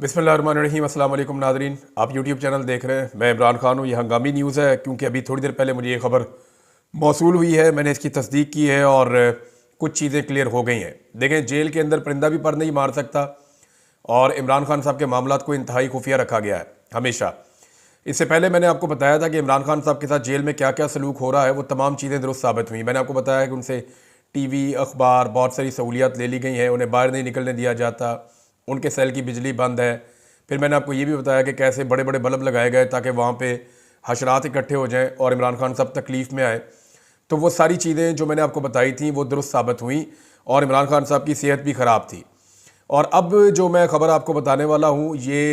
बिस्मिल्लाहिर्रहमानिर्रहीम। अस्सलाम वालेकुम नाज़रीन, आप यूट्यूब चैनल देख रहे हैं। मैं इमरान खान हूँ। ये हंगामी न्यूज़ है क्योंकि अभी थोड़ी देर पहले मुझे ये खबर मौसूल हुई है। मैंने इसकी तस्दीक की है और कुछ चीज़ें क्लियर हो गई हैं। देखें, जेल के अंदर परिंदा भी पर नहीं मार सकता और इमरान खान साहब के मामलात को इंतहाई खुफिया रखा गया है हमेशा। इससे पहले मैंने आपको बताया था कि इमरान खान साहब के साथ जेल में क्या क्या सलूक हो रहा है, वो तमाम चीज़ें दुरुस्त साबित हुई। मैंने आपको बताया कि उनसे टीवी, अखबार, बहुत सारी सहूलियात ले ली गई हैं, उन्हें बाहर नहीं निकलने दिया जाता, उनके सेल की बिजली बंद है। फिर मैंने आपको ये भी बताया कि कैसे बड़े बड़े बल्ब लगाए गए ताकि वहाँ पे हशरात इकट्ठे हो जाएं और इमरान खान साहब तकलीफ़ में आए। तो वो सारी चीज़ें जो मैंने आपको बताई थी वो दुरुस्त साबित हुई और इमरान खान साहब की सेहत भी ख़राब थी। और अब जो मैं ख़बर आपको बताने वाला हूँ ये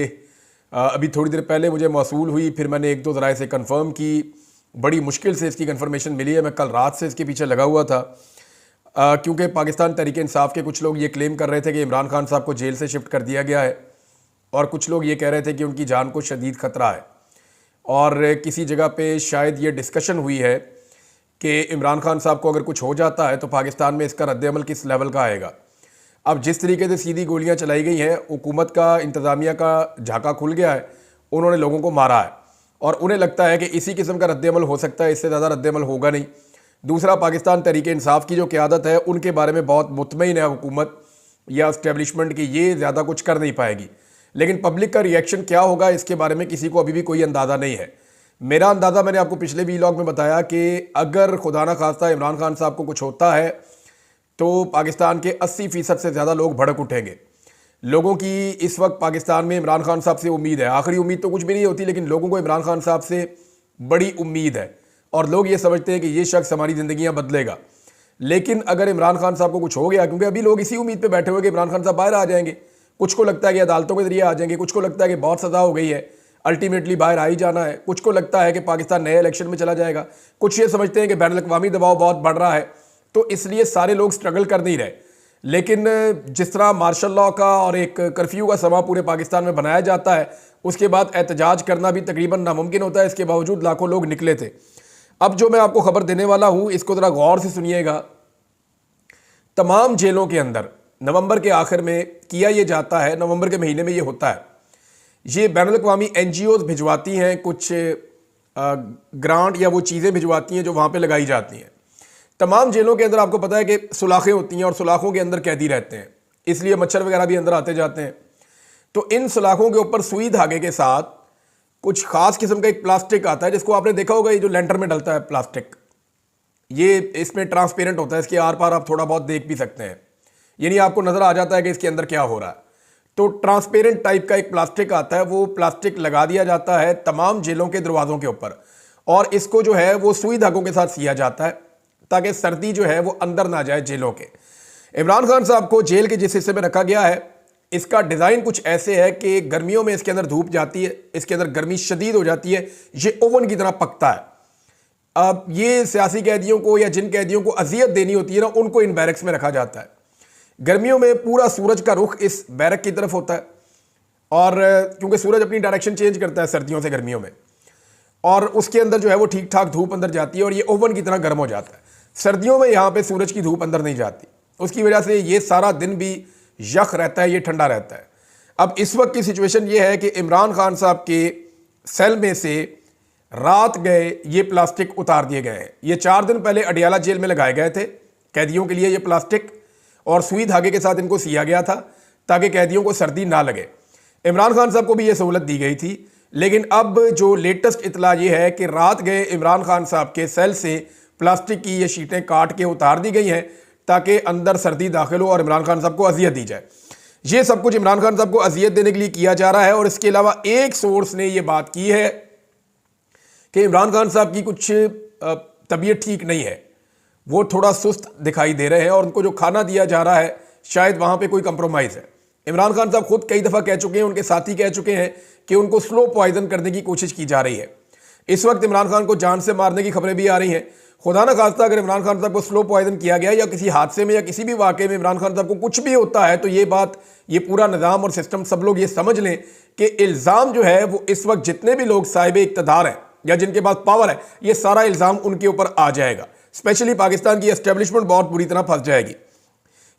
अभी थोड़ी देर पहले मुझे मौसूल हुई। फिर मैंने एक दो ज़राए से कंफर्म की, बड़ी मुश्किल से इसकी कंफर्मेशन मिली है। मैं कल रात से इसके पीछे लगा हुआ था क्योंकि पाकिस्तान तहरीक इंसाफ के कुछ लोग ये क्लेम कर रहे थे कि इमरान खान साहब को जेल से शिफ्ट कर दिया गया है और कुछ लोग ये कह रहे थे कि उनकी जान को शदीद ख़तरा है। और किसी जगह पे शायद ये डिस्कशन हुई है कि इमरान खान साहब को अगर कुछ हो जाता है तो पाकिस्तान में इसका रद्द-ए-अमल किस लेवल का आएगा। अब जिस तरीके से सीधी गोलियां चलाई गई हैं, हुकूमत का, इंतज़ामिया का झाका खुल गया है, उन्होंने लोगों को मारा है और उन्हें लगता है कि इसी किस्म का रद्द-ए-अमल हो सकता है, इससे ज़्यादा रद्द-ए-अमल होगा नहीं। दूसरा, पाकिस्तान तहरीक इंसाफ की जो क़यादत है उनके बारे में बहुत मुतमईन है हुकूमत या इस्टेब्लिशमेंट की, ये ज़्यादा कुछ कर नहीं पाएगी। लेकिन पब्लिक का रिएक्शन क्या होगा इसके बारे में किसी को अभी भी कोई अंदाज़ा नहीं है। मेरा अंदाज़ा मैंने आपको पिछले वीलॉग में बताया कि अगर खुदा ना खास्ता इमरान खान साहब को कुछ होता है तो पाकिस्तान के 80% से ज़्यादा लोग भड़क उठेंगे। लोगों की इस वक्त पाकिस्तान में इमरान खान साहब से उम्मीद है। आखिरी उम्मीद तो कुछ भी नहीं होती, लेकिन लोगों को इमरान खान साहब से बड़ी उम्मीद है और लोग ये समझते हैं कि ये शख्स हमारी ज़िंदगियाँ बदलेगा। लेकिन अगर इमरान खान साहब को कुछ हो गया, क्योंकि अभी लोग इसी उम्मीद पर बैठे हुए कि इमरान खान साहब बाहर आ जाएंगे, कुछ को लगता है कि अदालतों के जरिए आ जाएंगे, कुछ को लगता है कि बहुत सज़ा हो गई है, अल्टीमेटली बाहर आ ही जाना है, कुछ को लगता है कि पाकिस्तान नए इलेक्शन में चला जाएगा, कुछ ये समझते हैं कि बैनुल अक़वामी दबाव बहुत बढ़ रहा है, तो इसलिए सारे लोग स्ट्रगल कर नहीं रहे। लेकिन जिस तरह मार्शल लॉ का और एक कर्फ्यू का समा पूरे पाकिस्तान में बनाया जाता है, उसके बाद एहतजाज करना भी तकरीबन नामुमकिन होता है। इसके बावजूद लाखों लोग निकले थे। अब जो मैं आपको खबर देने वाला हूँ इसको ज़रा गौर से सुनिएगा। तमाम जेलों के अंदर नवंबर के आखिर में किया ये जाता है, नवंबर के महीने में ये होता है, ये बैनुल अक़वामी NGOs भिजवाती हैं कुछ ग्रांट या वो चीज़ें भिजवाती हैं जो वहाँ पे लगाई जाती हैं। तमाम जेलों के अंदर आपको पता है कि सुलाखें होती हैं और सुलाखों के अंदर कैदी रहते हैं, इसलिए मच्छर वगैरह भी अंदर आते जाते हैं। तो इन सुलाखों के ऊपर सुई धागे के साथ कुछ ख़ास किस्म का एक प्लास्टिक आता है जिसको आपने देखा होगा, ये जो लेंटर में डलता है प्लास्टिक, ये इसमें ट्रांसपेरेंट होता है, इसके आर पार आप थोड़ा बहुत देख भी सकते हैं, यानी आपको नज़र आ जाता है कि इसके अंदर क्या हो रहा है। तो ट्रांसपेरेंट टाइप का एक प्लास्टिक आता है, वो प्लास्टिक लगा दिया जाता है तमाम जेलों के दरवाज़ों के ऊपर और इसको जो है वो सुई धागों के साथ सिया जाता है ताकि सर्दी जो है वो अंदर ना जाए जेलों के। इमरान खान साहब को जेल के जिस हिस्से में रखा गया है, इसका डिज़ाइन कुछ ऐसे है कि गर्मियों में इसके अंदर धूप जाती है, इसके अंदर गर्मी शदीद हो जाती है, ये ओवन की तरह पकता है। अब ये सियासी कैदियों को या जिन कैदियों को अजियत देनी होती है ना, उनको इन बैरक्स में रखा जाता है। गर्मियों में पूरा सूरज का रुख इस बैरक की तरफ होता है और क्योंकि सूरज अपनी डायरेक्शन चेंज करता है सर्दियों से गर्मियों में, और उसके अंदर जो है वो ठीक ठाक धूप अंदर जाती है और ये ओवन की तरह गर्म हो जाता है। सर्दियों में यहाँ पे सूरज की धूप अंदर नहीं जाती, उसकी वजह से ये सारा दिन भी यख रहता है, ये ठंडा रहता है। अब इस वक्त की सिचुएशन ये है कि इमरान खान साहब के सेल में से रात गए ये प्लास्टिक उतार दिए गए हैं। ये 4 दिन पहले अडियाला जेल में लगाए गए थे कैदियों के लिए ये प्लास्टिक, और सुई धागे के साथ इनको सिया गया था ताकि कैदियों को सर्दी ना लगे। इमरान खान साहब को भी ये सहूलत दी गई थी, लेकिन अब जो लेटेस्ट इतला ये है कि रात गए इमरान खान साहब के सेल से प्लास्टिक की ये शीटें काट के उतार दी गई हैं ताकि अंदर सर्दी दाखिल हो और इमरान खान साहब को अजियत दी जाए। ये सब कुछ इमरान खान साहब को अजियत देने के लिए किया जा रहा है। और इसके अलावा एक सोर्स ने यह बात की है कि इमरान खान साहब की कुछ तबीयत ठीक नहीं है, वो थोड़ा सुस्त दिखाई दे रहे हैं और उनको जो खाना दिया जा रहा है शायद वहाँ पे कोई कंप्रोमाइज़ है। इमरान खान साहब खुद कई दफ़ा कह चुके हैं, उनके साथी कह चुके हैं कि उनको स्लो पॉइजन करने की कोशिश की जा रही है। इस वक्त इमरान खान को जान से मारने की खबरें भी आ रही हैं। खुदा ना खास्ता अगर इमरान खान साहब को स्लो पॉइजन किया गया या किसी हादसे में या किसी भी वाक़े में इमरान खान साहब को कुछ भी होता है, तो ये बात, ये पूरा निज़ाम और सिस्टम, सब लोग ये समझ लें कि इल्ज़ाम जो है वो इस वक्त जितने भी लोग साहिब इक़्तिदार हैं या जिनके पास पावर है, ये सारा इल्ज़ाम उनके ऊपर आ जाएगा। स्पेशली पाकिस्तान की एस्टेब्लिशमेंट बहुत बुरी तरह फंस जाएगी।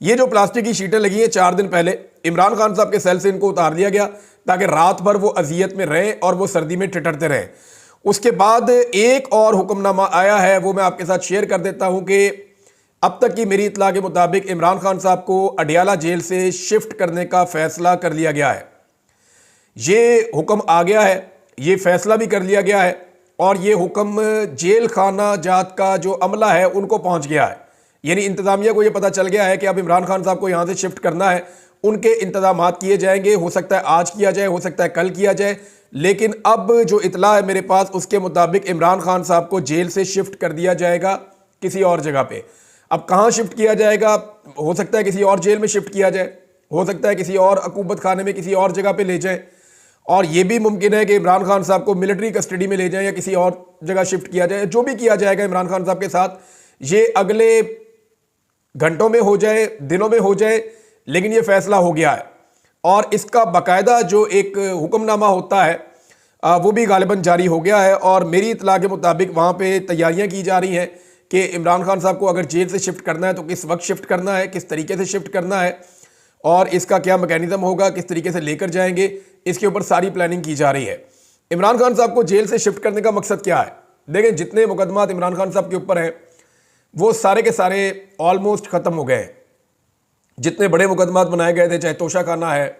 ये जो प्लास्टिक की शीटें लगी हैं 4 दिन पहले इमरान खान साहब के सेल से इनको उतार दिया गया ताकि रात भर वो अजियत में रहें और वो सर्दी में ठिठरते रहें। उसके बाद एक और हुक्मनामा आया है, वो मैं आपके साथ शेयर कर देता हूं कि अब तक की मेरी इत्तला के मुताबिक इमरान खान साहब को अडियाला जेल से शिफ्ट करने का फैसला कर लिया गया है। ये हुक्म आ गया है, ये फैसला भी कर लिया गया है और ये हुक्म जेल खाना जात का जो अमला है उनको पहुंच गया है। यानी इंतजामिया को ये पता चल गया है कि अब इमरान खान साहब को यहाँ से शिफ्ट करना है, उनके इंतजामात किए जाएंगे। हो सकता है आज किया जाए, हो सकता है कल किया जाए, लेकिन अब जो इतला है मेरे पास उसके मुताबिक इमरान खान साहब को जेल से शिफ्ट कर दिया जाएगा किसी और जगह पे। अब कहाँ शिफ्ट किया जाएगा, हो सकता है किसी और जेल में शिफ्ट किया जाए, हो सकता है किसी और अकूबत खाने में किसी और जगह पे ले जाए, और यह भी मुमकिन है कि इमरान खान साहब को मिलिट्री कस्टडी में ले जाए या किसी और जगह शिफ्ट किया जाए। जो भी किया जाएगा इमरान खान साहब के साथ, ये अगले घंटों में हो जाए, दिनों में हो जाए, लेकिन ये फैसला हो गया है। और इसका बाकायदा जो एक हुक्मनामा होता है वो भी गालिबन जारी हो गया है। और मेरी इत्तला के मुताबिक वहाँ पे तैयारियां की जा रही हैं कि इमरान खान साहब को अगर जेल से शिफ्ट करना है तो किस वक्त शिफ्ट करना है, किस तरीके से शिफ्ट करना है और इसका क्या मैकेनिज्म होगा, किस तरीके से लेकर जाएंगे, इसके ऊपर सारी प्लानिंग की जा रही है। इमरान खान साहब को जेल से शिफ्ट करने का मकसद क्या है? देखें, जितने मुकदमात इमरान खान साहब के ऊपर हैं वो सारे के सारे ऑलमोस्ट ख़त्म हो गए हैं। जितने बड़े मुकदमात बनाए गए थे, चाहे तोशा खाना है,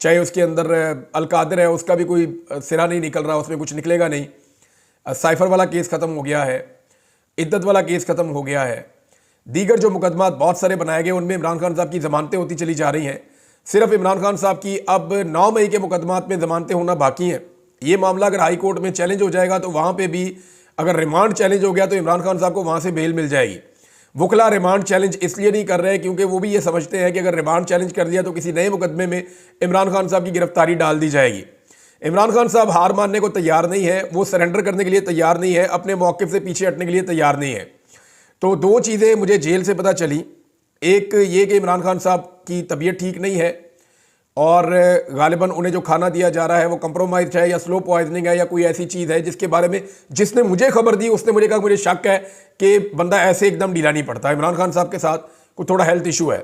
चाहे उसके अंदर अलकादर है, उसका भी कोई सिरा नहीं निकल रहा, उसमें कुछ निकलेगा नहीं। साइफर वाला केस ख़त्म हो गया है, इद्दत वाला केस ख़त्म हो गया है। दीगर जो मुकदमात बहुत सारे बनाए गए उनमें इमरान खान साहब की ज़मानतें होती चली जा रही हैं। सिर्फ इमरान खान साहब की अब 9 मई के मुकदमात में ज़मानतें होना बाकी हैं। ये मामला अगर हाई कोर्ट में चैलेंज हो जाएगा तो वहाँ पे भी अगर रिमांड चैलेंज हो गया तो इमरान खान साहब को वहाँ से बेल मिल जाएगी। वकला रिमांड चैलेंज इसलिए नहीं कर रहे क्योंकि वो भी ये समझते हैं कि अगर रिमांड चैलेंज कर लिया तो किसी नए मुकदमे में इमरान खान साहब की गिरफ्तारी डाल दी जाएगी। इमरान खान साहब हार मानने को तैयार नहीं है, वो सरेंडर करने के लिए तैयार नहीं है, अपने मौक़िफ़ से पीछे हटने के लिए तैयार नहीं है। तो 2 चीज़ें मुझे जेल से पता चली, एक ये कि इमरान खान साहब की तबीयत ठीक नहीं है और गालिबन उन्हें जो खाना दिया जा रहा है वो कंप्रोमाइज है या स्लो पॉइजनिंग है या कोई ऐसी चीज़ है जिसके बारे में जिसने मुझे खबर दी उसने मुझे कहा मुझे शक है कि बंदा ऐसे एकदम ढीला नहीं पड़ता, इमरान खान साहब के साथ कुछ थोड़ा हेल्थ इशू है।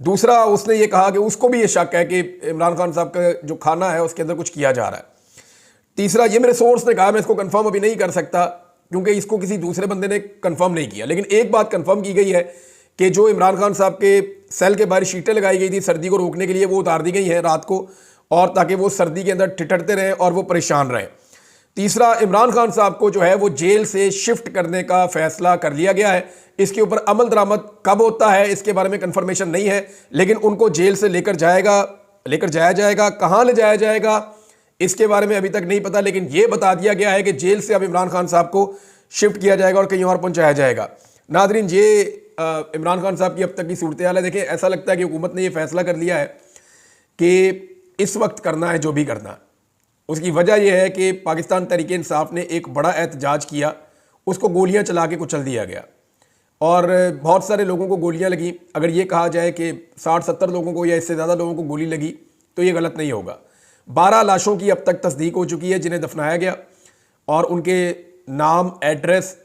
दूसरा, उसने ये कहा कि उसको भी ये शक है कि इमरान खान साहब का जो खाना है उसके अंदर कुछ किया जा रहा है। तीसरा, ये मेरे सोर्स ने कहा, मैं इसको कंफर्म अभी नहीं कर सकता क्योंकि इसको किसी दूसरे बंदे ने कंफर्म नहीं किया, लेकिन एक बात कंफर्म की गई है कि जो इमरान खान साहब के सेल के बाहर शीटें लगाई गई थी सर्दी को रोकने के लिए, वो उतार दी गई हैं रात को, और ताकि वो सर्दी के अंदर ठिठरते रहें और वो परेशान रहें। तीसरा, इमरान खान साहब को जो है वो जेल से शिफ्ट करने का फैसला कर लिया गया है। इसके ऊपर अमल दरामद कब होता है इसके बारे में कंफर्मेशन नहीं है, लेकिन उनको जेल से लेकर जाया जाएगा। कहाँ ले जाया जाएगा इसके बारे में अभी तक नहीं पता, लेकिन ये बता दिया गया है कि जेल से अब इमरान खान साहब को शिफ्ट किया जाएगा और कहीं और पहुंचाया जाएगा। नादरीन, ये इमरान खान साहब की अब तक की सूरत हाल है। देखिए, ऐसा लगता है कि हुकूमत ने ये फैसला कर लिया है कि इस वक्त करना है जो भी करना है। उसकी वजह यह है कि पाकिस्तान तहरीक इंसाफ ने एक बड़ा एहतजाज किया, उसको गोलियां चला के कुचल दिया गया और बहुत सारे लोगों को गोलियां लगी। अगर ये कहा जाए कि 60-70 लोगों को या इससे ज़्यादा लोगों को गोली लगी तो ये गलत नहीं होगा। 12 लाशों की अब तक तस्दीक हो चुकी है जिन्हें दफनाया गया और उनके नाम, एड्रेस,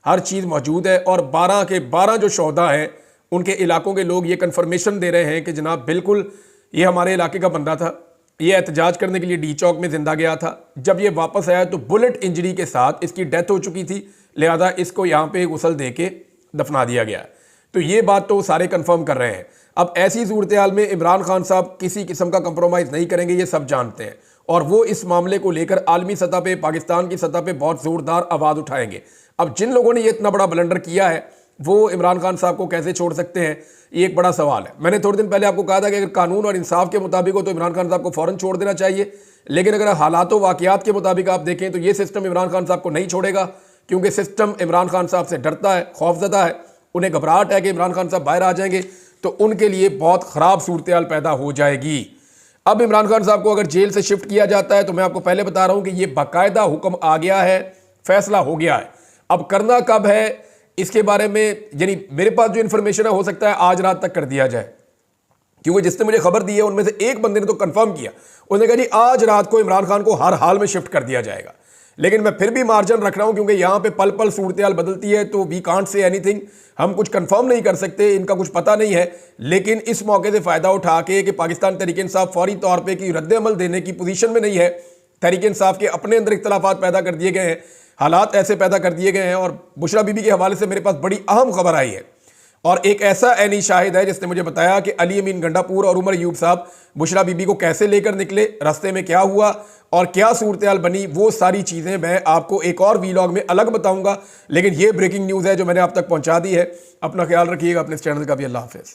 हर चीज़ मौजूद है। और 12 के 12 जो शोहदा हैं उनके इलाकों के लोग ये कन्फर्मेशन दे रहे हैं कि जनाब बिल्कुल ये हमारे इलाके का बंदा था, ये एहतजाज करने के लिए डी चौक में जिंदा गया था। जब ये वापस आया तो बुलेट इंजरी के साथ इसकी डेथ हो चुकी थी, लिहाजा इसको यहाँ पे गुसल दे के दफना दिया गया। तो ये बात तो सारे कंफर्म कर रहे हैं। अब ऐसी सूरत हाल में इमरान खान साहब किसी किस्म का कंप्रोमाइज़ नहीं करेंगे, ये सब जानते हैं, और वो इस मामले को लेकर आलमी सतह पे, पाकिस्तान की सतह पे बहुत ज़ोरदार आवाज़ उठाएंगे। अब जिन लोगों ने ये इतना बड़ा ब्लंडर किया है वो इमरान खान साहब को कैसे छोड़ सकते हैं, ये एक बड़ा सवाल है। मैंने थोड़े दिन पहले आपको कहा था कि अगर कानून और इंसाफ के मुताबिक हो तो इमरान खान साहब को फ़ौरन छोड़ देना चाहिए, लेकिन अगर हालात वाक़ियात के मुताबिक आप देखें तो ये सिस्टम इमरान खान साहब को नहीं छोड़ेगा, क्योंकि सिस्टम इमरान खान साहब से डरता है, खौफजदा है, उन्हें घबराहट है कि इमरान खान साहब बाहर आ जाएंगे तो उनके लिए बहुत ख़राब सूरत हाल पैदा हो जाएगी। अब इमरान खान साहब को अगर जेल से शिफ्ट किया जाता है तो मैं आपको पहले बता रहा हूँ कि ये बाकायदा हुक्म आ गया है, फैसला हो गया है। अब करना कब है इसके बारे में, यानी मेरे पास जो इन्फॉर्मेशन है हो सकता है आज रात तक कर दिया जाए, क्योंकि जिसने मुझे खबर दी है उनमें से एक बंदे ने तो कंफर्म किया, उसने कहा जी आज रात को इमरान खान को हर हाल में शिफ्ट कर दिया जाएगा। लेकिन मैं फिर भी मार्जिन रख रहा हूं क्योंकि यहां पे पल पल सूरत बदलती है, तो वी कांट से एनीथिंग, हम कुछ कंफर्म नहीं कर सकते, इनका कुछ पता नहीं है। लेकिन इस मौके से फायदा उठा के कि पाकिस्तान तहरीक इंसाफ फौरी तौर पर की रद्द अमल देने की पोजीशन में नहीं है, तहरीक इंसाफ के अपने अंदर इख्तलाफात पैदा कर दिए गए हैं, हालात ऐसे पैदा कर दिए गए हैं। और बुशरा बीबी के हवाले से मेरे पास बड़ी अहम खबर आई है और एक ऐसा ऐनी शाहिद है जिसने मुझे बताया कि अली अमीन गंडापुर और उमर अयूब साहब बुशरा बीबी को कैसे लेकर निकले, रास्ते में क्या हुआ और क्या सूरत हाल बनी, वो सारी चीज़ें मैं आपको एक और वीलॉग में अलग बताऊंगा। लेकिन ये ब्रेकिंग न्यूज़ है जो मैंने आप तक पहुंचा दी है। अपना ख्याल रखिएगा, अपने इस चैनल का भी। अल्लाह हाफिज़।